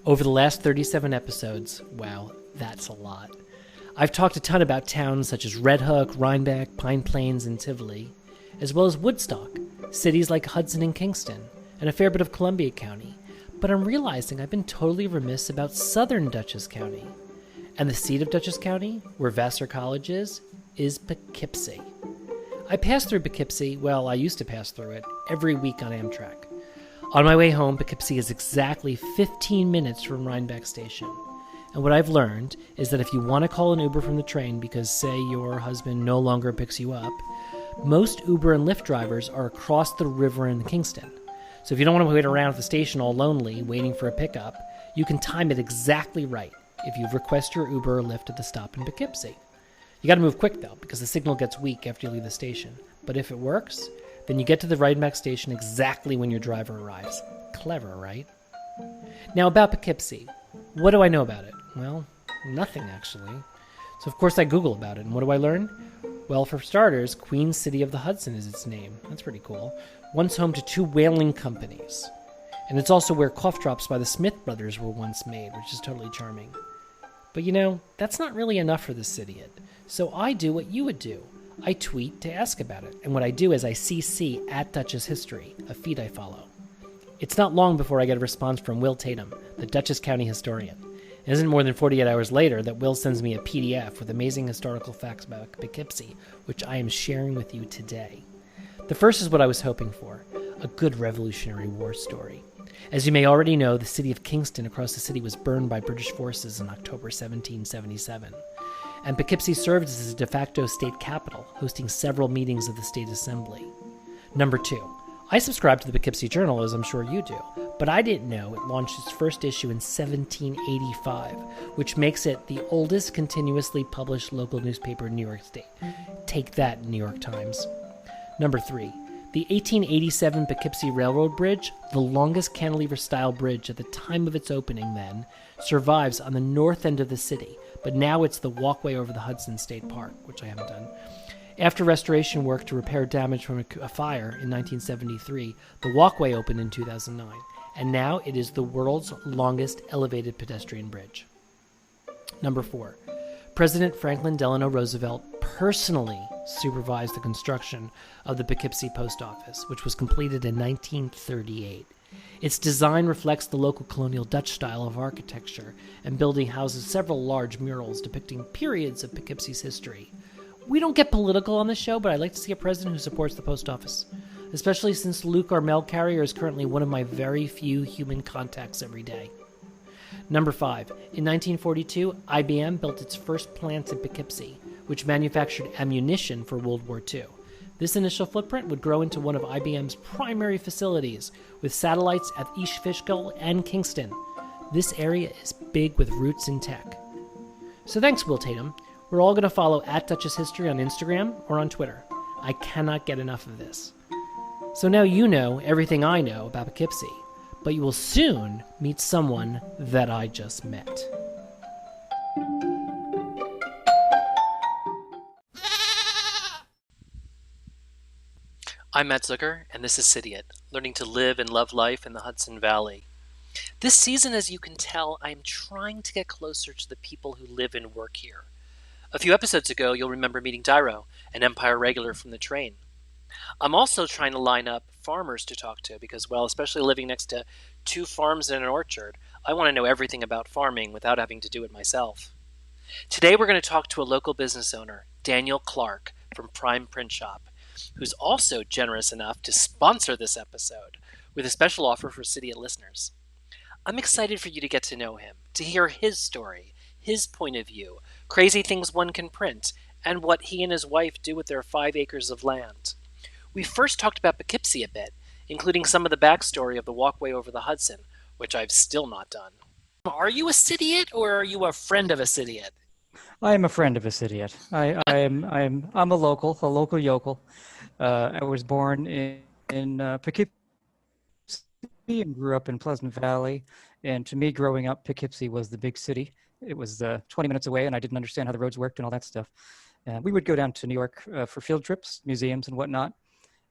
Over the last 37 episodes, wow, that's a lot. I've talked a ton about towns such as Red Hook, Rhinebeck, Pine Plains, and Tivoli, as well as Woodstock, cities like Hudson and Kingston, and a fair bit of Columbia County. But I'm realizing I've been totally remiss about southern Dutchess County. And the seat of Dutchess County, where Vassar College is Poughkeepsie. I pass through Poughkeepsie, well, I used to pass through it, every week on Amtrak. On my way home, Poughkeepsie is exactly 15 minutes from Rhinebeck Station. And what I've learned is that if you want to call an Uber from the train because, say, your husband no longer picks you up, most Uber and Lyft drivers are across the river in Kingston. So if you don't want to wait around at the station all lonely, waiting for a pickup, you can time it exactly right if you request your Uber or Lyft at the stop in Poughkeepsie. You got to move quick, though, because the signal gets weak after you leave the station. But if it works, then you get to the Rhinebeck station exactly when your driver arrives. Clever, right? Now, about Poughkeepsie. What do I know about it? Well, nothing, actually. So, of course, I Google about it. And what do I learn? Well, for starters, Queen City of the Hudson is its name. That's pretty cool. Once home to 2 whaling companies. And it's also where cough drops by the Smith brothers were once made, which is totally charming. But that's not really enough for the Cidiot. So I do what you would do. I tweet to ask about it. And what I do is I CC at Dutchess History, a feed I follow. It's not long before I get a response from Will Tatum, the Dutchess County historian. It isn't more than 48 hours later that Will sends me a PDF with amazing historical facts about Poughkeepsie, which I am sharing with you today. The first is what I was hoping for, a good Revolutionary War story. As you may already know, the city of Kingston across the city was burned by British forces in October 1777. And Poughkeepsie served as a de facto state capital, hosting several meetings of the state assembly. Number 2, I subscribe to the Poughkeepsie Journal, as I'm sure you do, but I didn't know it launched its first issue in 1785, which makes it the oldest continuously published local newspaper in New York State. Take that, New York Times. Number 3, the 1887 Poughkeepsie Railroad Bridge, the longest cantilever-style bridge at the time of its opening then, survives on the north end of the city, but now it's the walkway over the Hudson State Park, which I haven't done. After restoration work to repair damage from a fire in 1973, the walkway opened in 2009, and now it is the world's longest elevated pedestrian bridge. Number 4, President Franklin Delano Roosevelt personally supervised the construction of the Poughkeepsie Post Office, which was completed in 1938. Its design reflects the local colonial Dutch style of architecture, and building houses several large murals depicting periods of Poughkeepsie's history. We don't get political on this show, but I'd like to see a president who supports the post office, especially since Luke, our mail carrier, is currently one of my very few human contacts every day. Number 5, in 1942, IBM built its first plant in Poughkeepsie, which manufactured ammunition for World War II. This initial footprint would grow into one of IBM's primary facilities, with satellites at East Fishkill and Kingston. This area is big with roots in tech. So thanks, Will Tatum. We're all going to follow at Dutchess History on Instagram or on Twitter. I cannot get enough of this. So now you know everything I know about Poughkeepsie, but you will soon meet someone that I just met. I'm Matt Zucker, and this is Cidiot, learning to live and love life in the Hudson Valley. This season, as you can tell, I'm trying to get closer to the people who live and work here. A few episodes ago, you'll remember meeting Dairo, an Empire regular from the train. I'm also trying to line up farmers to talk to because, well, especially living next to 2 farms and an orchard, I want to know everything about farming without having to do it myself. Today, we're going to talk to a local business owner, Daniel Clark from Prime Print Shop, who's also generous enough to sponsor this episode with a special offer for Cidiot listeners. I'm excited for you to get to know him, to hear his story, his point of view, crazy things one can print, and what he and his wife do with their 5 acres of land. We first talked about Poughkeepsie a bit, including some of the backstory of the walkway over the Hudson, which I've still not done. Are you a Cidiot, or are you a friend of a Cidiot? I am a friend of a Cidiot. I'm a local yokel. I was born in Poughkeepsie and grew up in Pleasant Valley. And to me, growing up, Poughkeepsie was the big city. It was 20 minutes away, and I didn't understand how the roads worked and all that stuff. We would go down to New York for field trips, museums, and whatnot.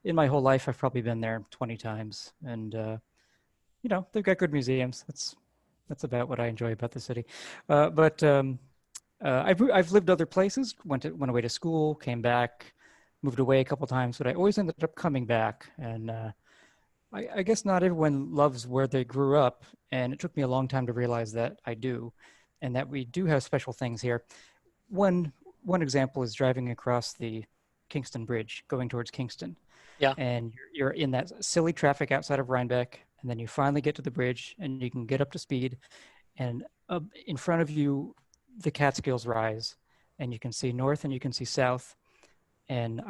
In my whole life, I've probably been there 20 times. And, they've got good museums. That's about what I enjoy about the city. I've lived other places. Went away to school, came back, moved away a couple times, but I always ended up coming back. And I guess not everyone loves where they grew up, and it took me a long time to realize that I do, and that we do have special things here. One one example is driving across the Kingston Bridge, going towards Kingston, Yeah. and you're in that silly traffic outside of Rhinebeck, and then you finally get to the bridge, and you can get up to speed, and in front of you, the Catskills rise, and you can see north and you can see south, and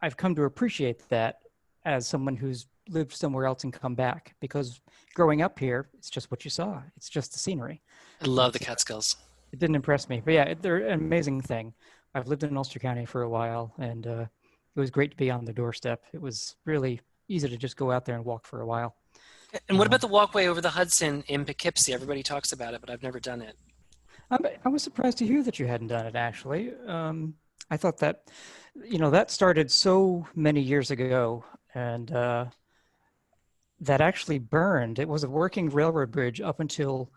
I've come to appreciate that as someone who's lived somewhere else and come back, because growing up here, it's just what you saw. It's just the scenery. I love the So Catskills. it didn't impress me, but yeah, they're an amazing thing. I've lived in Ulster County for a while, and it was great to be on the doorstep. It was really easy to just go out there and walk for a while. And what Um, about the walkway over the Hudson in Poughkeepsie? Everybody talks about it, but I've never done it. I was surprised to hear that you hadn't done it, actually. I thought that, that started so many years ago, and that actually burned. It was a working railroad bridge up until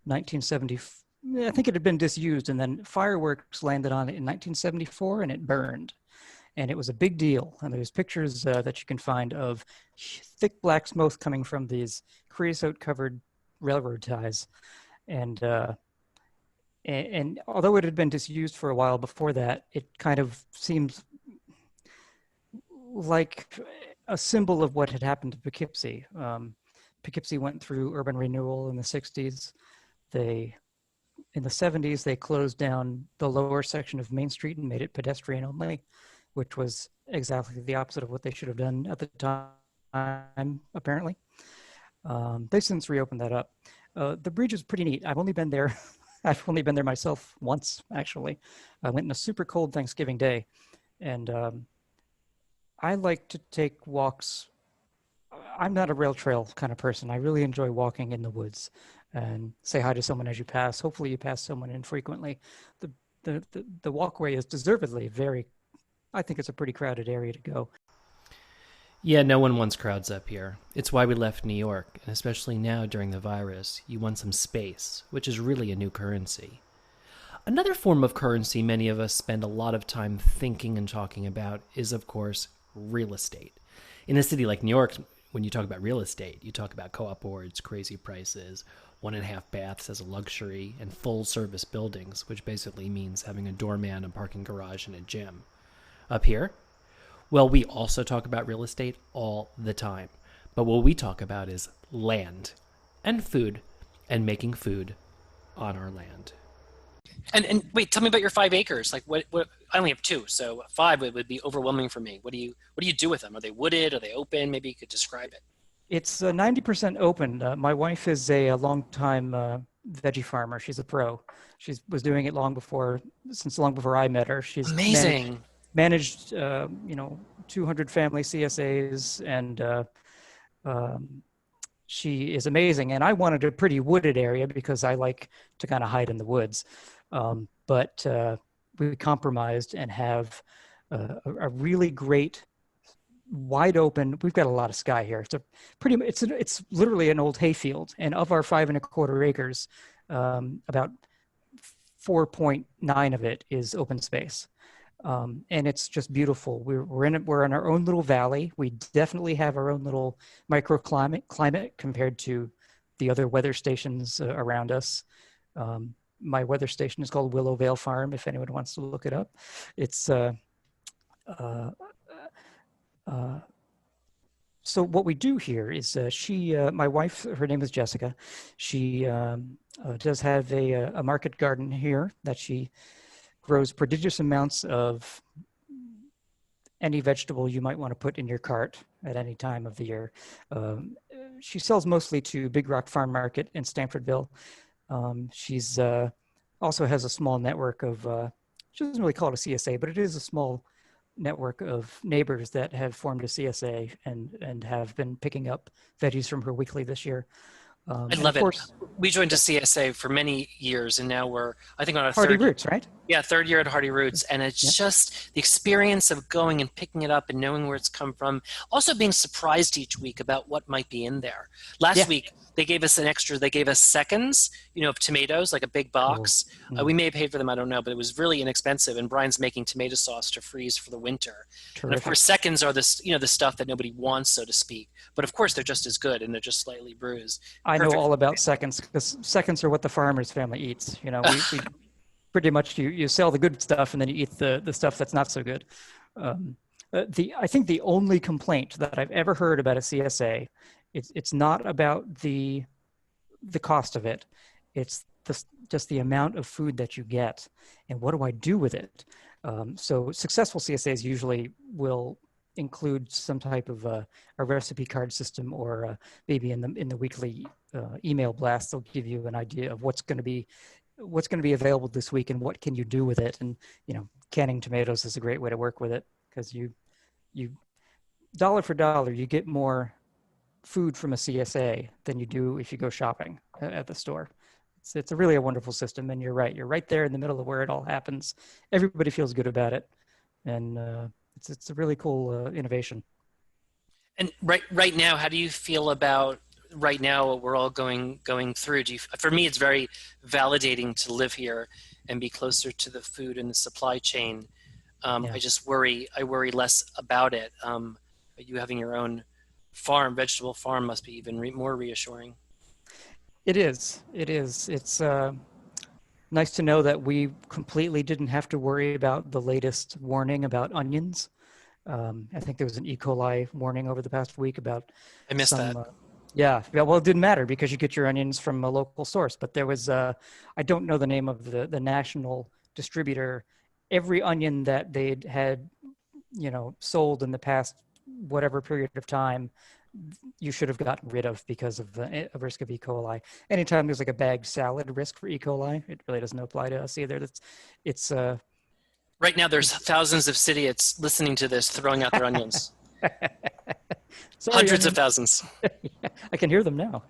1970. I think it had been disused, and then fireworks landed on it in 1974, and it burned. And it was a big deal. And there's pictures that you can find of thick black smoke coming from these creosote-covered railroad ties. And and although it had been disused for a while before that, it kind of seems like a symbol of what had happened to Poughkeepsie. Poughkeepsie went through urban renewal in the 60s. In the 70s, they closed down the lower section of Main Street and made it pedestrian only, which was exactly the opposite of what they should have done at the time, apparently. They've since reopened that up. The bridge is pretty neat. I've only been there. I've only been there myself once, actually. I went on a super cold Thanksgiving day, and I like to take walks. I'm not a rail trail kind of person. I really enjoy walking in the woods and say hi to someone as you pass. Hopefully you pass someone infrequently. The walkway is deservedly very, I think it's a pretty crowded area to go. Yeah, no one wants crowds up here. It's why we left New York, and especially now during the virus, you want some space, which is really a new currency. Another form of currency many of us spend a lot of time thinking and talking about is, of course, real estate. In a city like New York, when you talk about real estate, you talk about co-op boards, crazy prices, 1.5 baths as a luxury, and full-service buildings, which basically means having a doorman, a parking garage, and a gym. Up here, well, we also talk about real estate all the time. But what we talk about is land and food and making food on our land. And wait, tell me about your 5 acres. Like what I only have two, so five would be overwhelming for me. What do you do with them? Are they wooded? Are they open? Maybe you could describe it. It's 90% open. My wife is a long-time veggie farmer. She's a pro. She was doing it since long before I met her. She's Amazing. managed 200 family CSAs, and she is amazing. And I wanted a pretty wooded area because I like to kind of hide in the woods. But we compromised and have a really great wide open. We've got a lot of sky here. It's literally an old hayfield. And of our 5.25 acres, about 4.9 of it is open space. And it's just beautiful. We're in our own little valley. We definitely have our own little microclimate compared to the other weather stations around us. My weather station is called Willow Vale Farm, if anyone wants to look it up. It's so what we do here is my wife, her name is Jessica. She does have a market garden here that she grows prodigious amounts of any vegetable you might want to put in your cart at any time of the year. She sells mostly to Big Rock Farm Market in Stamfordville. She's also has a small network of, she doesn't really call it a CSA, but it is a small network of neighbors that have formed a CSA and have been picking up veggies from her weekly this year. I And of love it. course, We joined a yeah, CSA for many years, and now we're, I think, on our Hardy third, Roots, right? yeah, third year at Hardy Roots. And Yeah, it's just the experience of going and picking it up and knowing where it's come from. Also being surprised each week about what might be in there. Last yeah, week, they gave us an extra, they gave us seconds, of tomatoes, like a big cool. box. We Mm, may have paid for them, I don't know, but it was really inexpensive. And Brian's making tomato sauce to freeze for the winter. And of course, terrific. seconds are this, the stuff that nobody wants, so to speak. But of course, they're just as good and they're just slightly bruised. I know Perfect. all about seconds because seconds are what the farmer's family eats. We pretty much you sell the good stuff and then you eat the stuff that's not so good. Um, I think the only complaint that I've ever heard about a CSA, it's not about the cost of it, it's just the amount of food that you get and what do I do with it. So successful CSAs usually will include some type of a recipe card system, or maybe in the weekly email blast they'll give you an idea of what's going to be available this week and what can you do with it. And canning tomatoes is a great way to work with it, because you dollar for dollar you get more food from a CSA than you do if you go shopping at the store. It's really a wonderful system, and you're right there in the middle of where it all happens. Everybody feels good about it, and it's a really cool innovation. And right now, how do you feel about right now what we're all going through? For me, it's very validating to live here and be closer to the food and the supply chain. Yeah. I worry less about it. You having your own vegetable farm must be even more reassuring. It is. It's nice to know that we completely didn't have to worry about the latest warning about onions. I think there was an E. coli warning over the past week about I missed some. that. Yeah. Well, it didn't matter because you get your onions from a local source. But there was, I don't know the name of the national distributor. Every onion that they'd had, sold in the past whatever period of time, you should have gotten rid of because of the risk of E. coli. Anytime there's like a bagged salad risk for E. coli, it really doesn't apply to us either. It's Right now, there's thousands of Cidiots listening to this, throwing out their onions. sorry, Hundreds of onion. thousands. I can hear them now.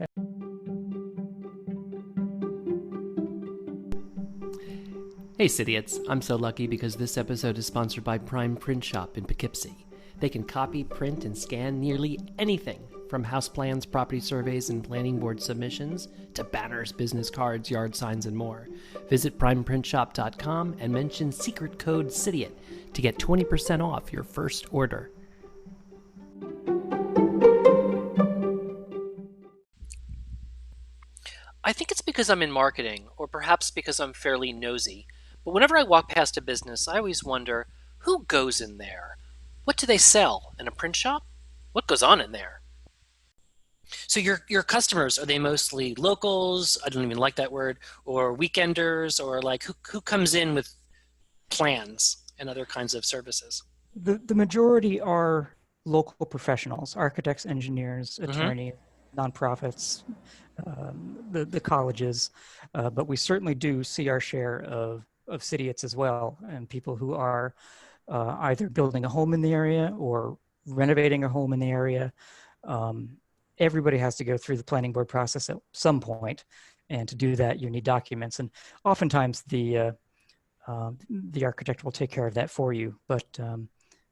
Hey Cidiots, I'm so lucky because this episode is sponsored by Prime Print Shop in Poughkeepsie. They can copy, print, and scan nearly anything, from house plans, property surveys, and planning board submissions to banners, business cards, yard signs, and more. Visit primeprintshop.com and mention secret code Cidiot to get 20% off your first order. I think it's because I'm in marketing, or perhaps because I'm fairly nosy. But whenever I walk past a business, I always wonder, who goes in there? What do they sell? In a print shop? What goes on in there? So your customers, are they mostly locals? I don't even like that word. Or weekenders, or like who comes in with plans and other kinds of services? The majority are local professionals, architects, engineers, Mm-hmm. attorneys, nonprofits, the colleges, but we certainly do see our share of Cidiots as well, and people who are either building a home in the area or renovating a home in the area. Everybody has to go through the planning board process at some point, and to do that, you need documents. And oftentimes, the architect will take care of that for you. But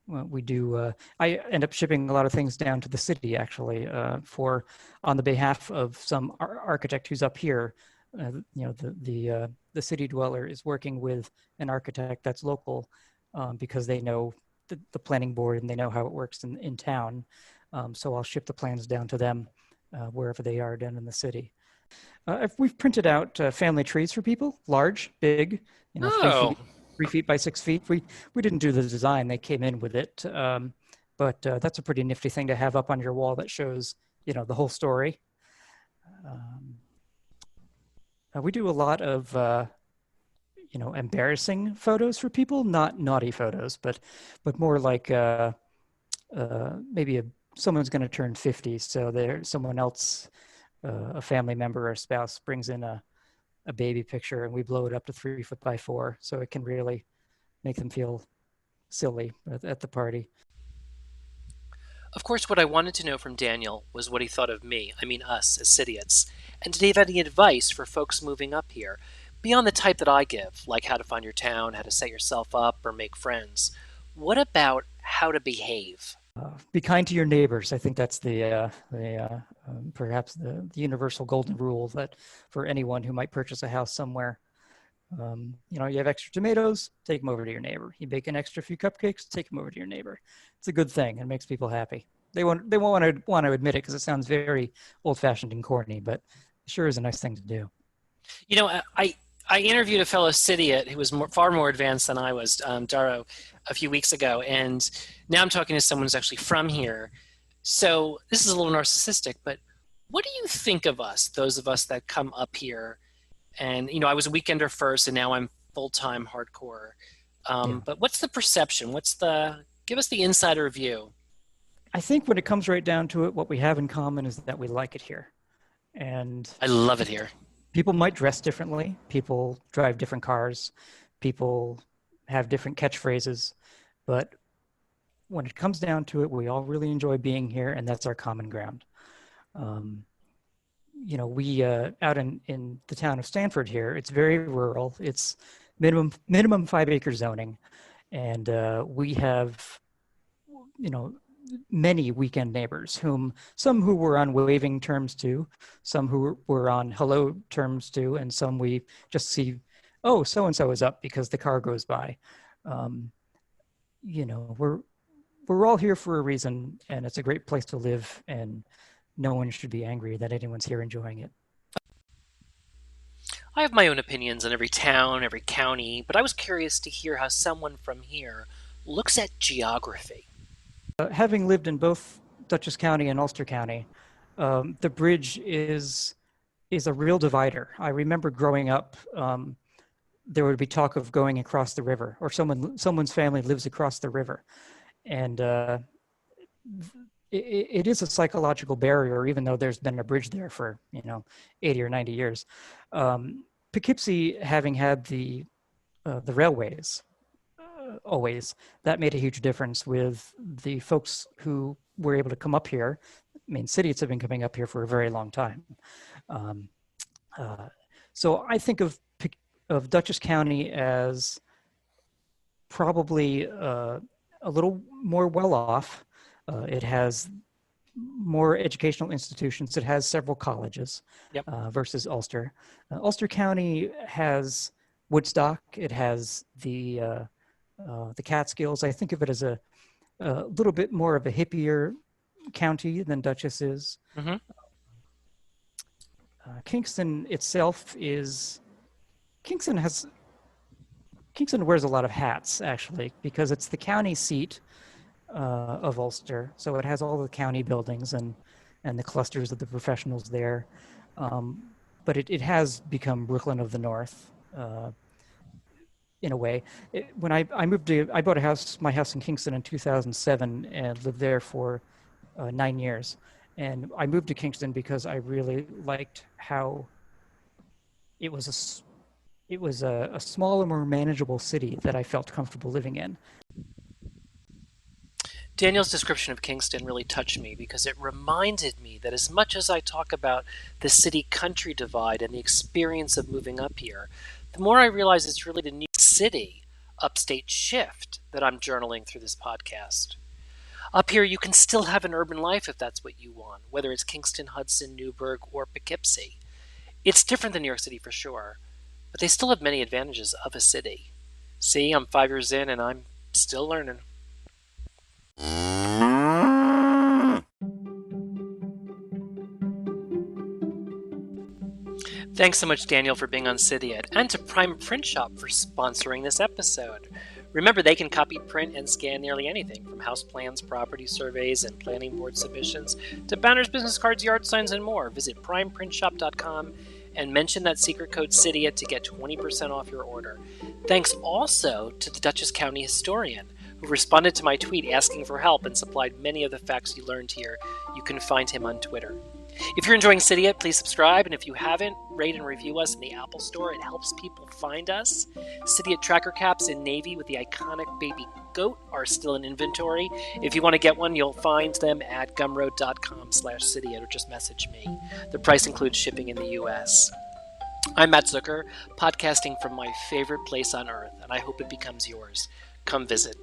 well, we do. I end up shipping a lot of things down to the city, actually, on the behalf of some architect who's up here. The city dweller is working with an architect that's local, because they know the planning board and they know how it works in town. So I'll ship the plans down to them wherever they are down in the city. We've printed out family trees for people, large, big, Oh, 3 feet by 6 feet. We didn't do the design; they came in with it. But that's a pretty nifty thing to have up on your wall that shows, the whole story. We do a lot of embarrassing photos for people, not naughty photos, but more like maybe someone's going to turn 50, so someone else, a family member or spouse, brings in a baby picture, and we blow it up to 3 foot by 4, so it can really make them feel silly at the party. of course, what I wanted to know from Daniel was what he thought of me, I mean us, as Cidiots. And do you have any advice for folks moving up here, beyond the type that I give, like how to find your town, how to set yourself up, or make friends? What about how to behave? Be kind to your neighbors. I think that's perhaps the universal golden rule that for anyone who might purchase a house somewhere. You have extra tomatoes, take them over to your neighbor. You bake an extra few cupcakes, take them over to your neighbor. It's a good thing. It makes people happy. They won't want to admit it because it sounds very old-fashioned and corny, but it sure is a nice thing to do. I interviewed a fellow Cidiot who was far more advanced than I was, Daro, a few weeks ago, and now I'm talking to someone who's actually from here. So this is a little narcissistic, but what do you think of us, those of us that come up here? And, I was a weekender first, and now I'm full-time hardcore. But what's the perception? Give us the insider view. I think when it comes right down to it, what we have in common is that we like it here. And I love it here. People might dress differently. People drive different cars. People have different catchphrases. But when it comes down to it, we all really enjoy being here, and that's our common ground. We out in the town of Stanford here, it's very rural. It's minimum 5-acre zoning. And we have, many weekend neighbors, some who we're on waving terms to, some who we're on hello terms to, and some we just see, oh, so-and-so is up because the car goes by. We're all here for a reason, and it's a great place to live, and no one should be angry that anyone's here enjoying it. I have my own opinions on every town, every county, but I was curious to hear how someone from here looks at geography. Having lived in both Dutchess County and Ulster County, the bridge is a real divider. I remember growing up, there would be talk of going across the river, or someone's family lives across the river. And it is a psychological barrier, even though there's been a bridge there for 80 or 90 years. Poughkeepsie, having had the railways always, that made a huge difference with the folks who were able to come up here. I mean, Cidiots have been coming up here for a very long time. So I think of Dutchess County as probably a little more well-off. It has more educational institutions. It has several colleges. Yep. Versus Ulster. Ulster County has Woodstock. It has the Catskills. I think of it as a little bit more of a hippier county than Dutchess is. Mm-hmm. Kingston itself Kingston wears a lot of hats, actually, because it's the county seat of Ulster. So it has all the county buildings and the clusters of the professionals there. But it has become Brooklyn of the North. In a way, when I bought my house in Kingston in 2007 and lived there for 9 years. And I moved to Kingston because I really liked how it was a smaller, more manageable city that I felt comfortable living in. Daniel's description of Kingston really touched me because it reminded me that as much as I talk about the city-country divide and the experience of moving up here, the more I realize it's really the New City upstate shift that I'm journaling through this podcast. Up here, you can still have an urban life if that's what you want, whether it's Kingston, Hudson, Newburgh, or Poughkeepsie. It's different than New York City for sure, but they still have many advantages of a city. See, I'm 5 years in and I'm still learning. Thanks so much, Daniel, for being on Cidiot, and to Prime Print Shop for sponsoring this episode. Remember, they can copy, print, and scan nearly anything, from house plans, property surveys, and planning board submissions, to banners, business cards, yard signs, and more. Visit primeprintshop.com and mention that secret code Cidiot to get 20% off your order. Thanks also to the Dutchess County historian, who responded to my tweet asking for help and supplied many of the facts you learned here. You can find him on Twitter. If you're enjoying Cidiot, please subscribe, and if you haven't, rate and review us in the Apple Store. It helps people find us. Cidiot tracker caps in navy with the iconic baby goat are still in inventory. If you want to get one, you'll find them at gumroad.com/Cidiot, or just message me. The price includes shipping in the U.S. I'm Matt Zucker, podcasting from my favorite place on earth, and I hope it becomes yours. Come visit.